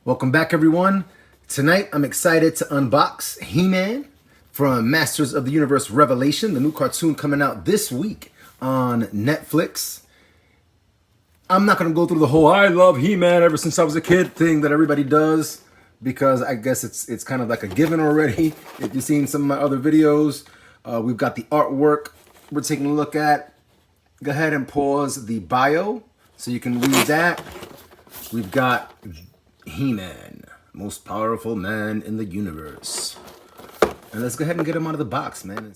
Welcome back, everyone. Tonight, I'm excited to unbox He-Man from Masters of the Universe Revelation, the new cartoon coming out this week on Netflix. I'm not going to go through the whole I love He-Man ever since I was a kid thing that everybody does, because I guess it's kind of like a given already. If you've seen some of my other videos, we've got the artwork we're taking a look at. Go ahead and pause the bio so you can read that. We've got He-Man, most powerful man in the universe. And let's go ahead and get him out of the box, man.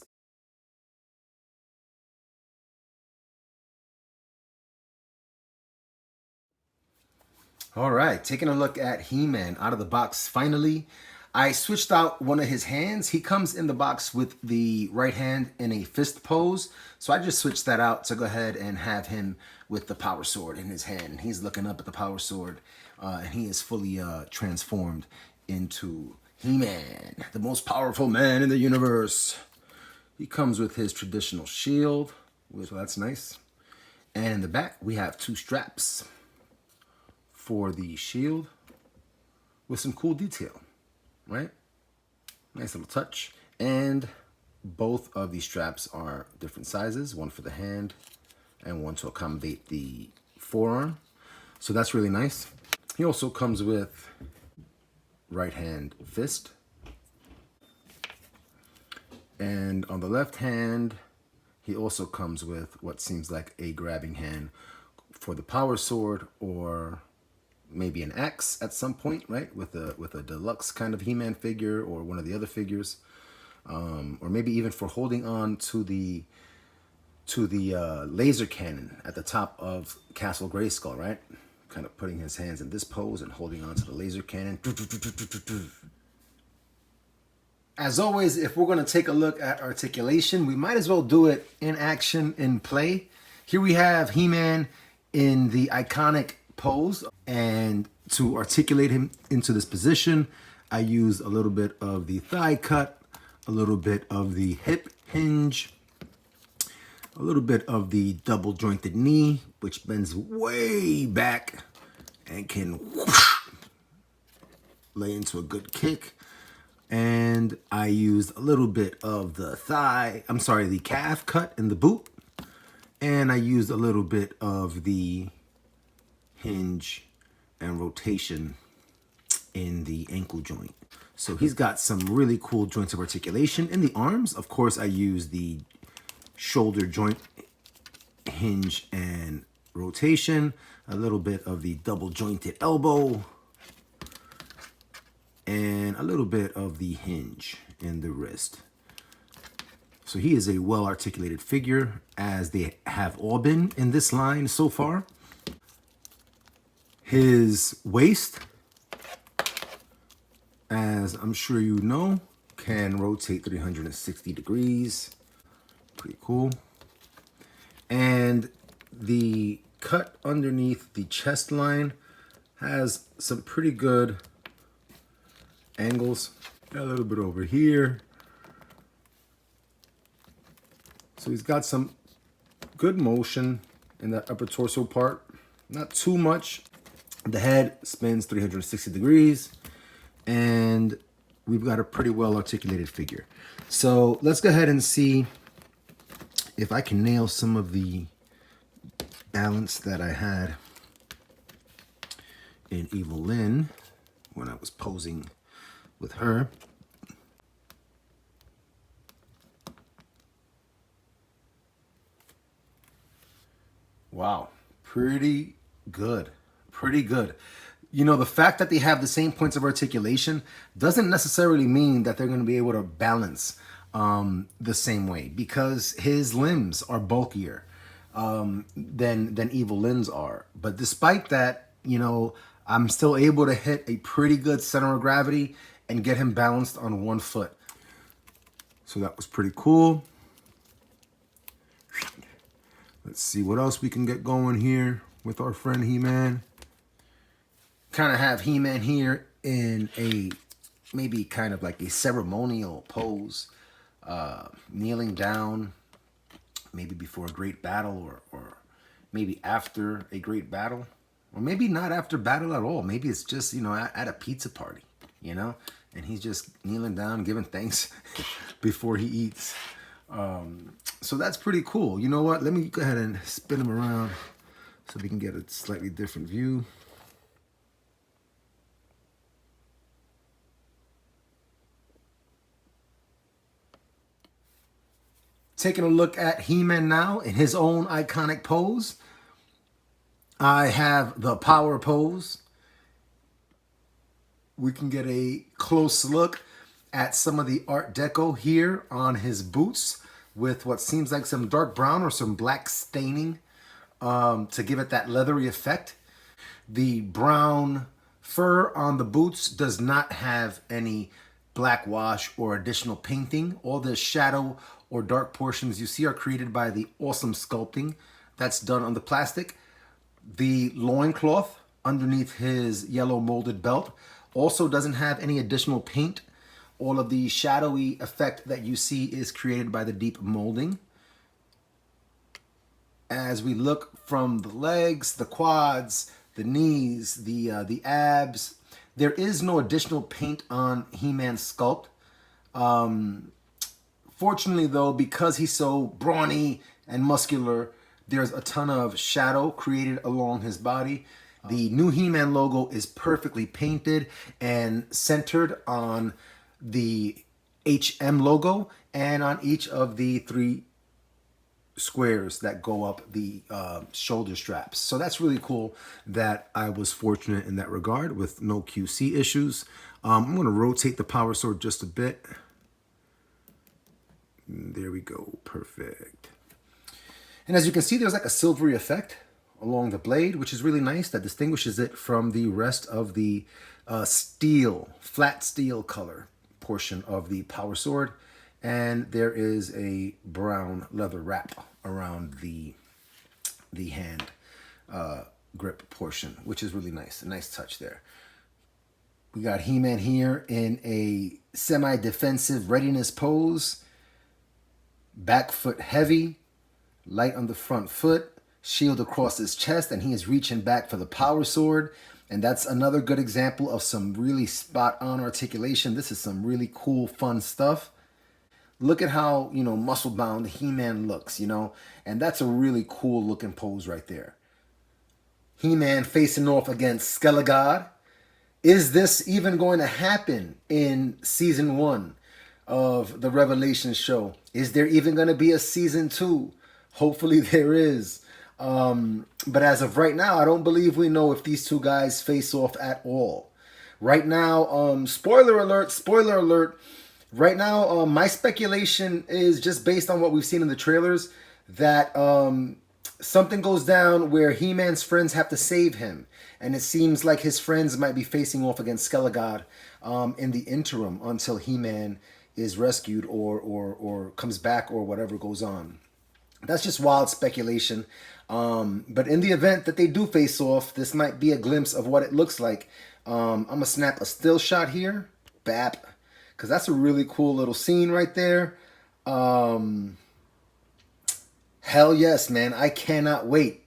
All right, taking a look at He-Man out of the box finally. I switched out one of his hands. He comes in the box with the right hand in a fist pose. So I just switched that out to go ahead and have him with the power sword in his hand. And he's looking up at the power sword. And he is fully transformed into He-Man, the most powerful man in the universe. He comes with his traditional shield, so that's nice. And in the back, we have two straps for the shield with some cool detail, right? Nice little touch. And both of these straps are different sizes, one for the hand and one to accommodate the forearm. So that's really nice. He also comes with right hand fist. And on the left hand, he also comes with what seems like a grabbing hand for the power sword, or maybe an axe at some point, right? With a deluxe kind of He-Man figure or one of the other figures. Or maybe even for holding on to the laser cannon at the top of Castle Grayskull, right? Kind of putting his hands in this pose and holding on to the laser cannon. As always, if we're going to take a look at articulation, we might as well do it in action, in play. Here we have He-Man in the iconic pose, and to articulate him into this position, I use a little bit of the thigh cut, a little bit of the hip hinge, a little bit of the double jointed knee, which bends way back and can whoosh, lay into a good kick. And I used a little bit of the the calf cut in the boot. And I used a little bit of the hinge and rotation in the ankle joint. So he's got some really cool joints of articulation. In the arms, of course, I use the shoulder joint hinge and rotation, a little bit of the double jointed elbow, and a little bit of the hinge in the wrist. So he is a well-articulated figure, as they have all been in this line so far. His waist, as I'm sure you know, can rotate 360 degrees. Pretty cool. And the cut underneath the chest line has some pretty good angles. Got a little bit over here. So he's got some good motion in that upper torso part. Not too much. The head spins 360 degrees. And we've got a pretty well articulated figure. So let's go ahead and see if I can nail some of the balance that I had in Evil Lynn when I was posing with her. Wow, pretty good, pretty good. You know, the fact that they have the same points of articulation doesn't necessarily mean that they're going to be able to balance the same way, because his limbs are bulkier than Evil Lynn's are. But despite that, you know, I'm still able to hit a pretty good center of gravity and get him balanced on one foot. So that was pretty cool. Let's see what else we can get going here with our friend He-Man. Kind of have He-Man here in a maybe kind of like a ceremonial pose, kneeling down, maybe before a great battle or maybe after a great battle. Or maybe not after battle at all. Maybe it's just, you know, at a pizza party, you know? And he's just kneeling down, giving thanks before he eats. So that's pretty cool. You know what? Let me go ahead and spin him around so we can get a slightly different view. Taking a look at He-Man now in his own iconic pose. I have the power pose. We can get a close look at some of the Art Deco here on his boots with what seems like some dark brown or some black staining to give it that leathery effect. The brown fur on the boots does not have any black wash or additional painting. All the shadow or dark portions you see are created by the awesome sculpting that's done on the plastic. The loincloth underneath his yellow molded belt also doesn't have any additional paint. All of the shadowy effect that you see is created by the deep molding. As we look from the legs, the quads, the knees, the abs, there is no additional paint on He-Man's sculpt. Fortunately though, because he's so brawny and muscular, there's a ton of shadow created along his body. The new He-Man logo is perfectly painted and centered on the HM logo and on each of the 3 squares that go up the shoulder straps. So that's really cool that I was fortunate in that regard with no QC issues. I'm going to rotate the power sword just a bit. There we go. Perfect. And as you can see, there's like a silvery effect along the blade, which is really nice. That distinguishes it from the rest of the steel, flat steel color portion of the power sword. And there is a brown leather wrap around the hand grip portion, which is really nice. A nice touch there. We got He-Man here in a semi-defensive readiness pose. Back foot heavy, light on the front foot, shield across his chest, and he is reaching back for the power sword. And that's another good example of some really spot-on articulation. This is some really cool, fun stuff. Look at how, you know, muscle-bound He-Man looks, you know, and that's a really cool looking pose right there. He-Man facing off against Skelegod. Is this even going to happen in season 1 of the Revelation show? Is there even going to be a season 2? Hopefully there is. But as of right now, I don't believe we know if these two guys face off at all. Right now, spoiler alert. Right now, my speculation is just based on what we've seen in the trailers that something goes down where He-Man's friends have to save him. And it seems like his friends might be facing off against Skelegod in the interim until He-Man is rescued or comes back or whatever goes on. That's just wild speculation. But in the event that they do face off, this might be a glimpse of what it looks like. I'm going to snap a still shot here. Bap. Because that's a really cool little scene right there. Hell yes, man. I cannot wait.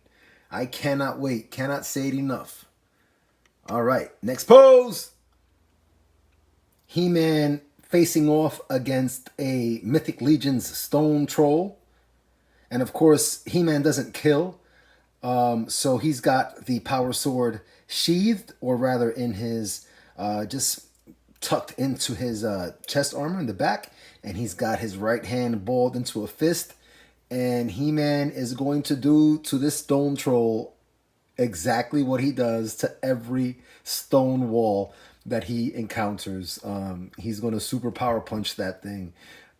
I cannot wait. Cannot say it enough. All right. Next pose. He-Man facing off against a Mythic Legion's Stone Troll. And of course, He-Man doesn't kill. So he's got the power sword sheathed, or rather in his, just tucked into his chest armor in the back. And he's got his right hand balled into a fist. And He-Man is going to do to this stone troll exactly what he does to every stone wall that he encounters. He's going to super power punch that thing.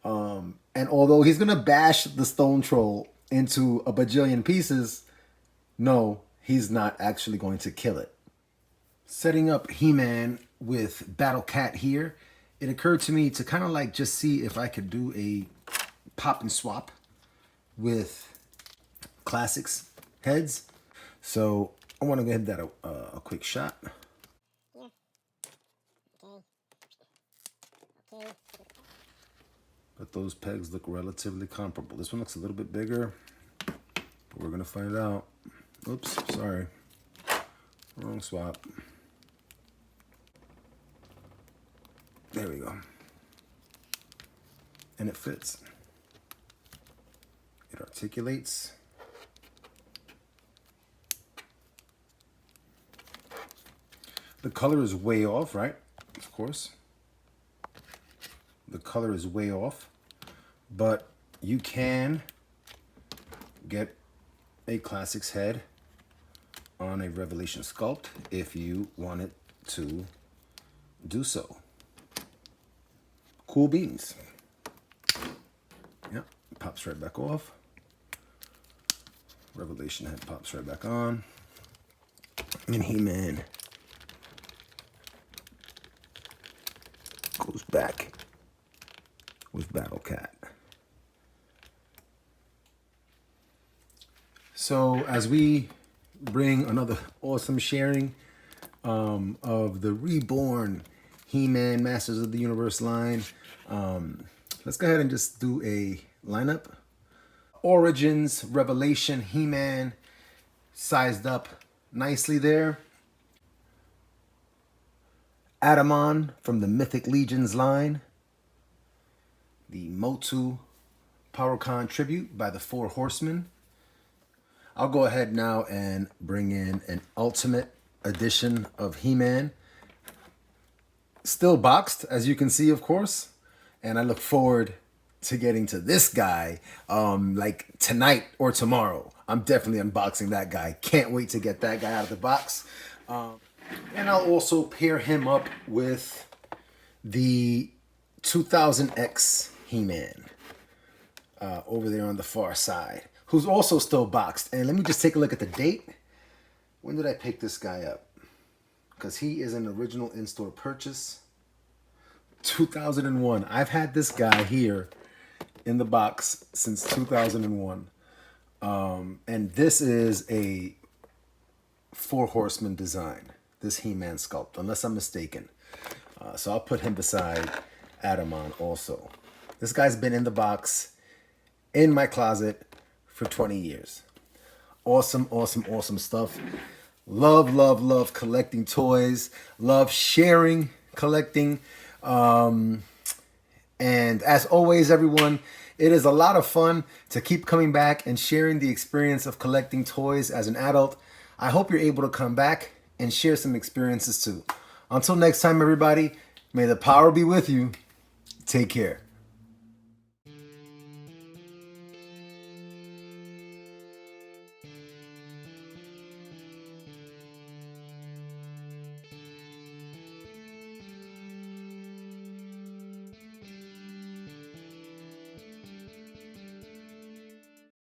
And although he's going to bash the stone troll into a bajillion pieces, no, he's not actually going to kill it. Setting up He-Man with Battle Cat here, it occurred to me to kind of like just see if I could do a pop and swap with Classics heads. So I want to give that a quick shot. But those pegs look relatively comparable. This one looks a little bit bigger, but we're going to find out. Oops, sorry. Wrong swap. There we go. And it fits. It articulates. The color is way off, right? Of course. The color is way off, but you can get a Classics head on a Revelation sculpt if you wanted to do so. Cool beans. Yep, pops right back off. Revelation head pops right back on. And He-Man goes back with Battle Cat. So as we bring another awesome sharing of the reborn He-Man Masters of the Universe line, let's go ahead and just do a lineup. Origins, Revelation, He-Man, sized up nicely there. Adamon from the Mythic Legions line. The MOTU PowerCon tribute by the Four Horsemen. I'll go ahead now and bring in an Ultimate edition of He-Man. Still boxed, as you can see, of course. And I look forward to getting to this guy like tonight or tomorrow. I'm definitely unboxing that guy. Can't wait to get that guy out of the box. And I'll also pair him up with the 2000X He-Man over there on the far side, who's also still boxed. And let me just take a look at the date. When did I pick this guy up? Because he is an original in-store purchase. 2001. I've had this guy here in the box since 2001. And this is a Four Horsemen design, this He-Man sculpt, unless I'm mistaken. So I'll put him beside Adamon also. This guy's been in the box in my closet for 20 years. Awesome, awesome, awesome stuff. Love, love, love collecting toys. Love sharing, collecting. And as always, everyone, it is a lot of fun to keep coming back and sharing the experience of collecting toys as an adult. I hope you're able to come back and share some experiences too. Until next time, everybody, may the power be with you. Take care.